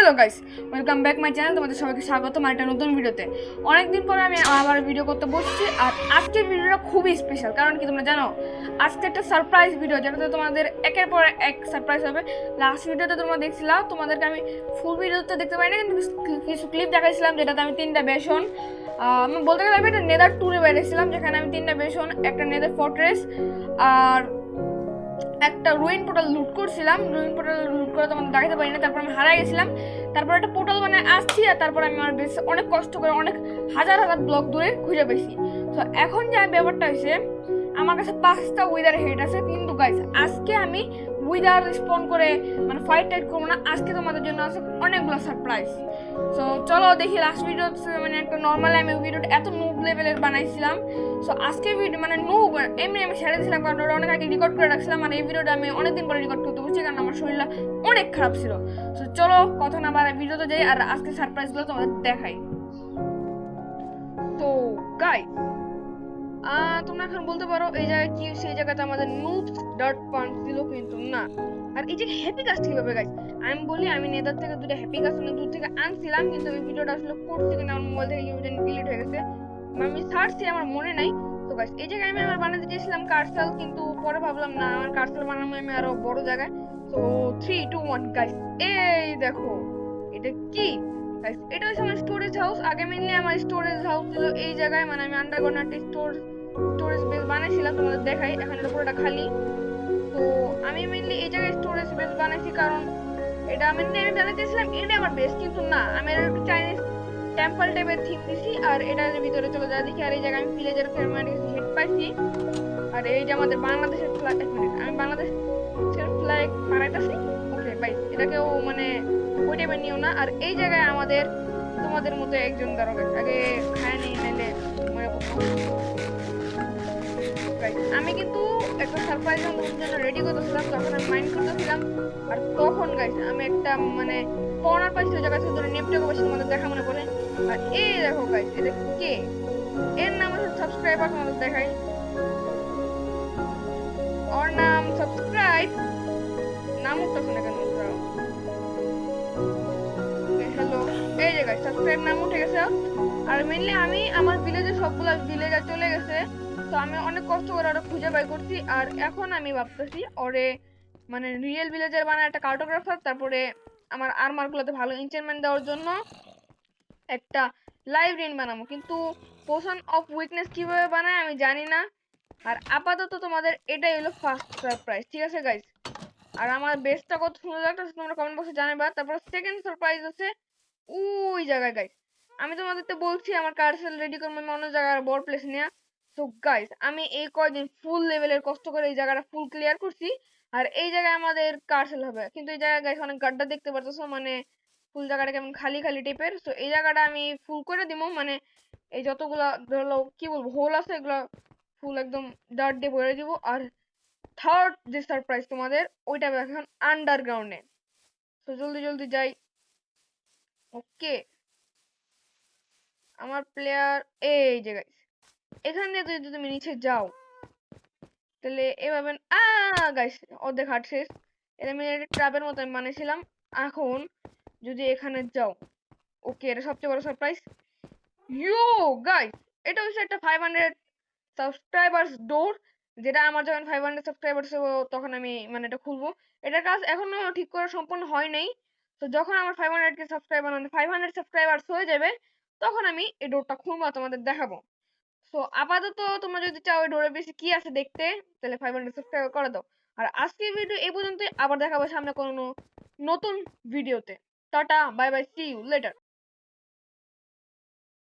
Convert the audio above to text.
Hello guys, welcome back my channel. তোমাদের সবাইকে স্বাগত আমার একটা নতুন ভিডিওতে। অনেকদিন পরে আমি আবার ভিডিও করতে বসছি। আর আজকের ভিডিওটা খুবই স্পেশাল, কারণ কি তোমরা জানো আজকে একটা সারপ্রাইজ ভিডিও, যেটাতে তোমাদের একের পর এক সারপ্রাইজ হবে। লাস্ট ভিডিওতে তোমরা দেখছিলাম, তোমাদেরকে আমি ফুল ভিডিওতে দেখতে পাই না, কিন্তু কিছু ক্লিপ দেখাইছিলাম যেটাতে আমি 3টা বেসন, আমি বলতে গেলে আমি একটা নেদার ট্যুরে বেরিয়েছিলাম, যেখানে আমি 3টা বেসন, একটা নেদার ফর্ট্রেস আর একটা রুইন পোর্টাল লুট করছিলাম। রুইন পোর্টাল লুট করে তোমাদের দেখাতে পারি না, তারপর আমি হারাই গেছিলাম। তারপর একটা পোর্টাল মানে আসছি, আর তারপর আমি আমার বেশ অনেক কষ্ট করে অনেক হাজার হাজার ব্লক দূরে খুঁজে পেয়েছি। তো এখন যে ব্যাপারটা হয়েছে, আমার কাছে 5টা উইদার হেড আছে, কিন্তু গাইস আজকে আমি উইদার রেসপন্ড করে মানে ফাইট টাইট করবো না। আজকে তোমাদের জন্য আছে অনেকগুলো সারপ্রাইজ। সো চলো দেখি। লাস্ট ভিডিও মানে একটা নর্মালি আমি ভিডিওটা এত নুব লেভেলের বানাইছিলাম। সো আজকে ভিডিও মানে নুব এমনি আমি ছেড়ে দিয়েছিলাম, কারণ ওটা অনেক আগে রেকর্ড করে রাখছিলাম। আর এই ভিডিওটা আমি অনেকদিন পরে রেকর্ড করতে বসছি, কারণ আমার শরীরটা অনেক খারাপ ছিল। সো চলো কথা না বাড়াই ভিডিওতে যাই, আর আজকে সারপ্রাইজগুলো তোমাদের দেখাই। তো গাইস তোমরা এখন বলতে পারো এই জায়গায় কি, সেই জায়গাতে আমাদের নুবস ডট পাঞ্চ ছিল, কিন্তু না। আর এই যে হ্যাপি গাছ কিভাবে গাইস, আমি বলি আমি নেদার থেকে 2টা হ্যাপি গাছ অনেক দূর থেকে আনছিলাম, কিন্তু এই ভিডিওটা আসলে করছি কিনা আমার মোবাইল থেকে কিভাবে জানি ডিলিট হয়ে গেছে। আমি সার্চছি, আমার মনে নাই। তো গাইস এই জায়গায় আমি আমার বানাতে চেয়েছিলাম কার্সেল, কিন্তু পরে ভাবলাম না, আমার কার্সেল বানাবো আমি আরো বড় জায়গায়। তো 3 2 1 গাইস, এই দেখো এটা কি গাইস, এটা হচ্ছে আমার স্টোরেজ হাউস। আগে মেইনলি আমার স্টোরেজ হাউস ছিল এই জায়গায়, মানে আমি আন্ডারগ্রাউন্ড একটা স্টোরেজ বেস বানাইছিলাম, তোমাদের দেখাই। এখন এটা পুরোটা খালি। তো আমি মেইনলি এই জায়গায় স্টোরেজ বেস বানাইছি, কারণ এটা মেইনলি আমি বানাইতেছিলাম এটা আমার বেস, কিন্তু না, আমি এর একটু চাইনিজ টেম্পল টাইপের থিম দিছি। আর এটার ভিতরে চলে যাওয়া দেখি। আর এই জায়গায় আমি ভিলেজের ফেরমানিস হেড পাইছি। আর এই যে আমাদের বাংলাদেশের ফ্ল্যাগ, এক মিনিট, আমি বাংলাদেশের ফ্ল্যাগ বানাইতেছি। ওকে বাই, এটাকেও মানে ওই টাইপের নিও না। আর এই জায়গায় আমাদের তোমাদের মতো একজন দাঁড়াবে, আগে খায় নেই, নাইলে মরে পড়তো। আমি কিন্তু একটা সারপ্রাইজ জন্য রেডি করতেছিলাম, তখন আমি মাইন্ড করতেছিলাম। আর তখন গাইস আমি একটা মানে কর্নার পাইছি, ওই জায়গা থেকে ধরে নেপটাকে বসে তোমাদের দেখা মনে পড়ে। আর এই দেখো গাইস, এটা কে, এর নাম হচ্ছে সাবস্ক্রাইবার, তোমাদের দেখাই। ওর নাম সাবস্ক্রাইব, নাম উঠতেছে না কেন? হ্যালো, এই যে গাইস সাবস্ক্রাইব নাম উঠে গেছে। আর মেইনলি আমি আমার ভিলেজে সবগুলা ভিলেজার চলে গেছে, তো আমি অনেক কষ্ট করে ওরা খুঁজে বাই করছি। আর এখন আমি ভাবতেছি ওরে মানে রিয়েল ভিলেজার বানায় একটা কার্টোগ্রাফার, তারপরে আমার আর্মার গুলোতে ভালো এনচেন্টমেন্ট দেওয়ার জন্য একটা লাইব্রেরিয়ান বানাবো। কিন্তু পোশন অফ উইকনেস কিভাবে বানায় আমি জানি না। আর আপাতত তোমাদের এটাই হলো ফার্স্ট সারপ্রাইজ, ঠিক আছে গাইস? আর আমার বেসটা কত সুন্দর লাগতেছে তোমরা কমেন্ট বক্সে জানাবা। তারপর সেকেন্ড সারপ্রাইজ আছে ওই জায়গায় গাইস। আমি তোমাদেরকে বলছি আমার কার্সেল রেডি করবো আমি অন্য জায়গার বড় প্লেস নিয়ে। তো গাইস আমি এই কয়দিন ফুল লেভেলের কষ্ট করে এই জায়গাটা ফুল ক্লিয়ার করছি। আর এই জায়গায় আমাদের কার্সেল হবে, কিন্তু এই জায়গায় গাইস অনেক গাড্ডা দেখতে পারতেছো, মানে ফুল জায়গাটা কেমন খালি খালি টাইপের। তো এই জায়গাটা আমি ফুল করে দিব, মানে এই যতগুলা ধরো কি বলবো হোল আছে এগুলা ফুল একদম ডার্ট দিয়ে ভরে দিব। আর থার্ড যে সারপ্রাইজ তোমাদের, ওইটা এখন আন্ডারগ্রাউন্ডে। তো জলদি জলদি যাই। ওকে, আমার প্লেয়ার এই যে গাইস, এখান দিয়ে যদি তুমি নিচে যাও তাহলে এভাবে গাইস অর্ধেক হাট শেষ। এটা আমি ট্র্যাপের মতো আমি বানিয়েছিলাম। এখন যদি এখানে যাও, ওকে এটা সবচেয়ে বড় সারপ্রাইজ। ইউ গাইস, এটা হচ্ছে একটা 500 সাবস্ক্রাইবার্স ডোর, যেটা আমার যখন 500 সাবস্ক্রাইবার্স হবে তখন আমি মানে এটা খুলবো। এটার কাজ এখনো ঠিক করে সম্পূর্ণ হয় নাই। তো যখন আমার 500 কে সাবস্ক্রাইবার মানে 500 সাবস্ক্রাইবার্স হয়ে যাবে, তখন আমি এই ডোরটা খুলবো আর তোমাদের দেখাবো। তো আপাতত তোমরা যদি চাও এই ডোরের বেশি কি আছে দেখতে, তাহলে 500 সাবস্ক্রাইব করে দাও। আর আজকের ভিডিও এই পর্যন্তই, আবার দেখাবো সামনে কোনো নতুন ভিডিওতে। Tata bye bye, see you letter.